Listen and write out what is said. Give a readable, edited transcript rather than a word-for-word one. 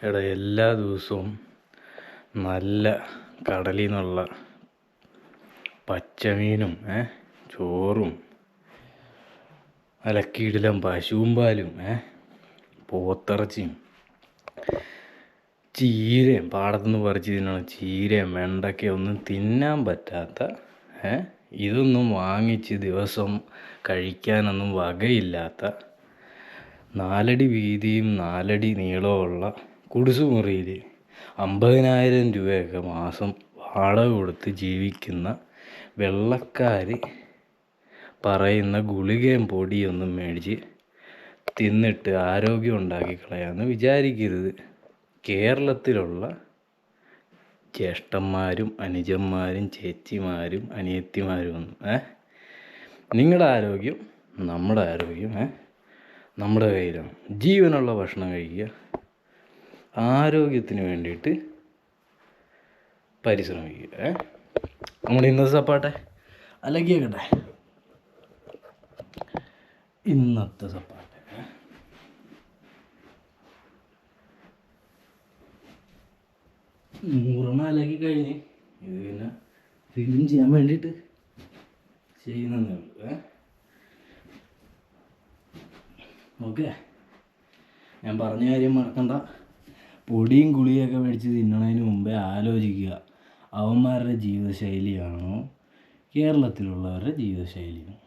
എടാ എല്ലാ ദിവസവും നല്ല കടലിൽ നിന്നുള്ള പച്ചമീനും ചോറും അലക്കിയിടലും പശുവും പാലും പോത്തിറച്ചിയും ചീരയും പാടത്തുനിന്ന് പറിച്ച് തിന്നണം ചീരയും വെണ്ടയ്ക്കയും ഒന്നും തിന്നാൻ പറ്റാത്ത ഇതൊന്നും വാങ്ങിച്ച് ദിവസം കഴിക്കാനൊന്നും വകയില്ലാത്ത 4 അടി വീതിയും 4 അടി നീളമുള്ള കുടിസുമുറിയിൽ 50,000 രൂപയൊക്കെ മാസം വാടക കൊടുത്ത് ജീവിക്കുന്ന വെള്ളക്കാർ പറയുന്ന ഗുളികയും പൊടിയൊന്നും മേടിച്ച് തിന്നിട്ട് ആരോഗ്യം ഉണ്ടാക്കി കളയാമെന്ന് വിചാരിക്കരുത്. കേരളത്തിലുള്ള ജ്യേഷ്ഠന്മാരും അനുജന്മാരും ചേച്ചിമാരും അനിയത്തിമാരും ഒന്നും നിങ്ങളുടെ ആരോഗ്യം നമ്മുടെ ആരോഗ്യം നമ്മുടെ കയ്യിലാണ്. ജീവനുള്ള ഭക്ഷണം കഴിക്കുക, ആരോഗ്യത്തിന് വേണ്ടിയിട്ട് പരിശ്രമിക്കുക. നമ്മുടെ ഇന്നത്തെ സപ്പാട്ടെ അലക്കിയേക്കട്ടെ. ഇന്നത്തെ സപ്പാട്ടെ അലക്കി കഴിഞ്ഞ് ഇത് പിന്നെ ഫിലിം ചെയ്യാൻ വേണ്ടിയിട്ട് ചെയ്യുന്നതേ ഉള്ളൂ. ഓക്കെ, ഞാൻ പറഞ്ഞ കാര്യം മറക്കണ്ട. പൊടിയും ഗുളിയൊക്കെ മേടിച്ച് തിന്നണതിന് മുമ്പേ ആലോചിക്കുക, അവന്മാരുടെ ജീവിതശൈലിയാണോ കേരളത്തിലുള്ളവരുടെ ജീവിതശൈലിയാണോ?